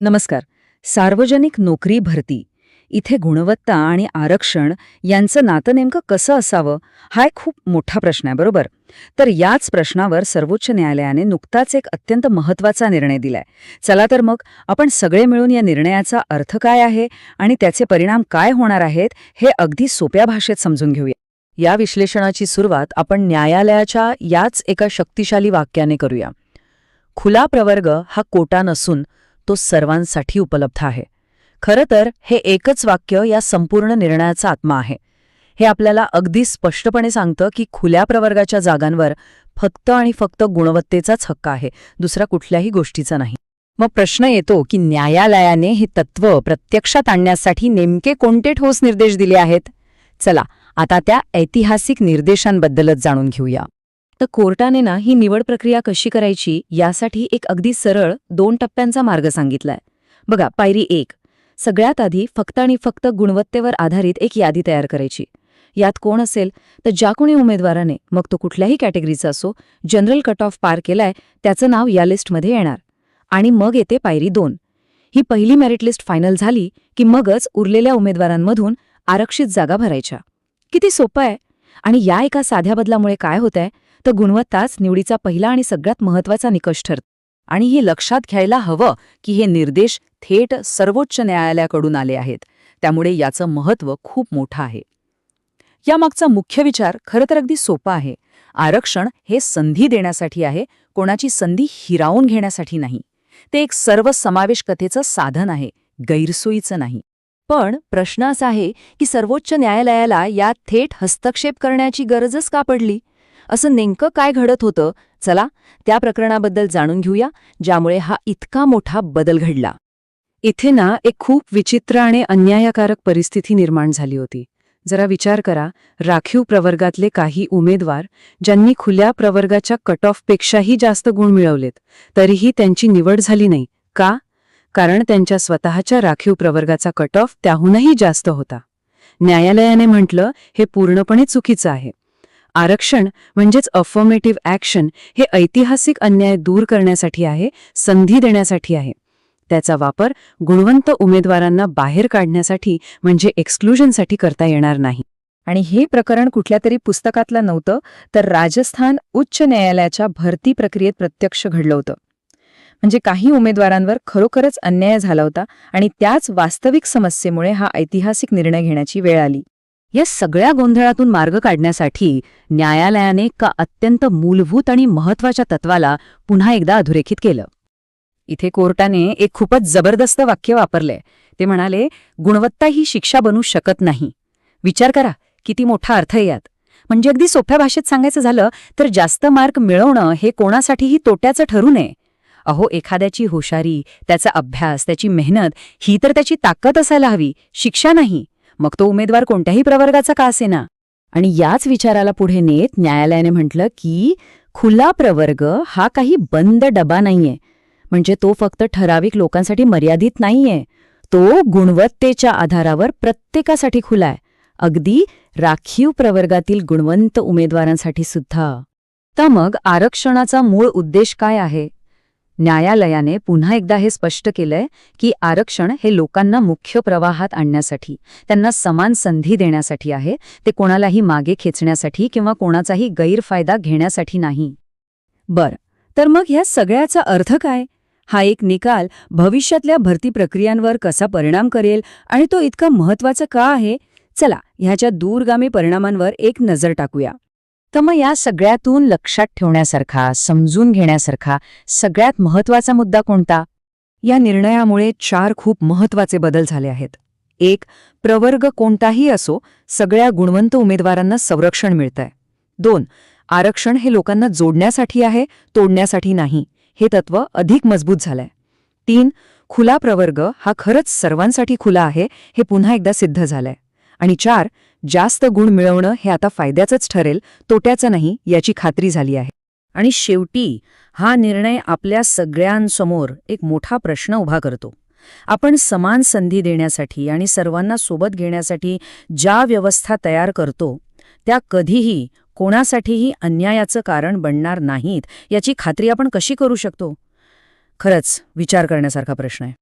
नमस्कार. सार्वजनिक नोकरी भरती इथे गुणवत्ता आणि आरक्षण यांचं नातं नेमकं कसं असावं हा एक खूप मोठा प्रश्न आहे, बरोबर? तर याच प्रश्नावर सर्वोच्च न्यायालयाने नुकताच एक अत्यंत महत्त्वाचा निर्णय दिलाय. चला तर मग आपण सगळे मिळून या निर्णयाचा अर्थ काय आहे आणि त्याचे परिणाम काय होणार आहेत हे अगदी सोप्या भाषेत समजून घेऊया. या विश्लेषणाची सुरुवात आपण न्यायालयाच्या याच एका शक्तिशाली वाक्याने करूया. खुला प्रवर्ग हा कोटा नसून तो सर्वांसाठी उपलब्ध आहे. खरं तर हे एकच वाक्य या संपूर्ण निर्णयाचा आत्मा आहे. हे आपल्याला अगदी स्पष्टपणे सांगतं की खुल्या प्रवर्गाच्या जागांवर फक्त आणि फक्त गुणवत्तेचाच हक्क आहे, दुसरा कुठल्याही गोष्टीचा नाही. मग प्रश्न येतो की न्यायालयाने हे तत्त्व प्रत्यक्षात आणण्यासाठी नेमके कोणते ठोस निर्देश दिले आहेत? चला आता त्या ऐतिहासिक निर्देशांबद्दलच जाणून घेऊया. तर कोर्टाने ही निवड प्रक्रिया कशी करायची यासाठी एक अगदी सरळ 2 टप्प्यांचा मार्ग सांगितलाय. बघा, पायरी 1. सगळ्यात आधी फक्त आणि फक्त गुणवत्तेवर आधारित एक यादी तयार करायची. यात कोण असेल तर ज्या कोणी उमेदवाराने, मग तो कुठल्याही कॅटेगरीचा असो, जनरल कट ऑफ पार केलाय त्याचं नाव या लिस्टमध्ये येणार. आणि मग येते पायरी 2. ही पहिली मेरिट लिस्ट फायनल झाली की मगच उरलेल्या उमेदवारांमधून आरक्षित जागा भरायच्या. किती सोपं आहे. आणि या एका साध्या बदलामुळे काय होतंय तर गुणवत्ताच निवडीचा पहिला आणि सगळ्यात महत्त्वाचा निकष ठरतो. आणि हे लक्षात घ्यायला हवं की हे निर्देश थेट सर्वोच्च न्यायालयाकडून आले आहेत, त्यामुळे याचं महत्त्व खूप मोठं आहे. यामागचा मुख्य विचार खरं तर अगदी सोपा आहे. आरक्षण हे संधी देण्यासाठी आहे, कोणाची संधी हिरावून घेण्यासाठी नाही. ते एक सर्वसमावेशकतेचं साधन आहे, गैरसोयीचं नाही. पण प्रश्न असा आहे की सर्वोच्च न्यायालयाला यात थेट हस्तक्षेप करण्याची गरजच का पडली? असं नेमकं काय घडत होतं? चला त्या प्रकरणाबद्दल जाणून घेऊया, ज्यामुळे हा इतका मोठा बदल घडला. इथे एक खूप विचित्र आणि अन्यायकारक परिस्थिती निर्माण झाली होती. जरा विचार करा, राखीव प्रवर्गातले काही उमेदवार ज्यांनी खुल्या प्रवर्गाच्या कट ऑफपेक्षाही जास्त गुण मिळवलेत, तरीही त्यांची निवड झाली नाही. का? कारण त्यांच्या स्वतःच्या राखीव प्रवर्गाचा कट ऑफ त्याहूनही जास्त होता. न्यायालयाने म्हटलं हे पूर्णपणे चुकीचं आहे. आरक्षण म्हणजेच अफर्मेटिव्ह ॲक्शन हे ऐतिहासिक अन्याय दूर करण्यासाठी आहे, संधी देण्यासाठी आहे. त्याचा वापर गुणवंत उमेदवारांना बाहेर काढण्यासाठी म्हणजे एक्सक्लुजनसाठी करता येणार नाही. आणि हे प्रकरण कुठल्या तरी पुस्तकातलं नव्हतं, तर राजस्थान उच्च न्यायालयाच्या भरती प्रक्रियेत प्रत्यक्ष घडलं होतं. म्हणजे काही उमेदवारांवर खरोखरच अन्याय झाला होता आणि त्याच वास्तविक समस्येमुळे हा ऐतिहासिक निर्णय घेण्याची वेळ आली. या सगळ्या गोंधळातून मार्ग काढण्यासाठी न्यायालयाने का अत्यंत मूलभूत आणि महत्त्वाच्या तत्वाला पुन्हा एकदा अधोरेखित केलं. इथे कोर्टाने एक खूपच जबरदस्त वाक्य वापरलंय. ते म्हणाले, गुणवत्ता ही शिक्षा बनू शकत नाही. विचार करा किती मोठा अर्थ आहे यात. म्हणजे अगदी सोप्या भाषेत सांगायचं झालं तर जास्त मार्क मिळवणं हे कोणासाठीही तोट्याचं ठरू नये. अहो, एखाद्याची हुशारी, त्याचा अभ्यास, त्याची मेहनत ही तर त्याची ताकद असायला हवी, शिक्षा नाही. मग तो उमेदवार कोणत्याही प्रवर्गाचा का असेना. आणि याच विचाराला पुढे नेत न्यायालयाने म्हटलं की खुला प्रवर्ग हा काही बंद डबा नाहीये. म्हणजे तो फक्त ठराविक लोकांसाठी मर्यादित नाहीये. तो गुणवत्तेच्या आधारावर प्रत्येकासाठी खुला आहे, अगदी राखीव प्रवर्गातील गुणवंत उमेदवारांसाठी सुद्धा. तर मग आरक्षणाचा मूळ उद्देश काय आहे? न्यायालयाने पुन्हा एकदा हे स्पष्ट केलंय की आरक्षण हे लोकांना मुख्य प्रवाहात आणण्यासाठी, त्यांना समान संधी देण्यासाठी आहे. ते कोणालाही मागे खेचण्यासाठी किंवा कोणाचाही गैरफायदा घेण्यासाठी नाही. बरं, तर मग ह्या सगळ्याचा अर्थ काय? हा एक निकाल भविष्यातल्या भरती प्रक्रियांवर कसा परिणाम करेल आणि तो इतका महत्त्वाचा का आहे? चला ह्याच्या दूरगामी परिणामांवर एक नजर टाकूया. तर मग या सगळ्यातून लक्षात ठेवण्यासारखा, समजून घेण्यासारखा सगळ्यात महत्त्वाचा मुद्दा कोणता? या निर्णयामुळे 4 खूप महत्त्वाचे बदल झाले आहेत. 1. प्रवर्ग कोणताही असो, सगळ्या गुणवंत उमेदवारांना संरक्षण मिळतंय. 2. आरक्षण हे लोकांना जोडण्यासाठी आहे, तोडण्यासाठी नाही. हे तत्व अधिक मजबूत झालंय. 3. खुला प्रवर्ग हा खरंच सर्वांसाठी खुला आहे, हे पुन्हा एकदा सिद्ध झालंय. आणि 4. जास्त गुण मिळवणं हे आता फायद्याचंच ठरेल, तोट्याचं नाही, याची खात्री झाली आहे. आणि शेवटी हा निर्णय आपल्या सगळ्यांसमोर एक मोठा प्रश्न उभा करतो. आपण समान संधी देण्यासाठी आणि सर्वांना सोबत घेण्यासाठी ज्या व्यवस्था तयार करतो, त्या कधीही कोणासाठीही अन्यायाचं कारण बनणार नाहीत, याची खात्री आपण कशी करू शकतो? खरंच विचार करण्यासारखा प्रश्न आहे.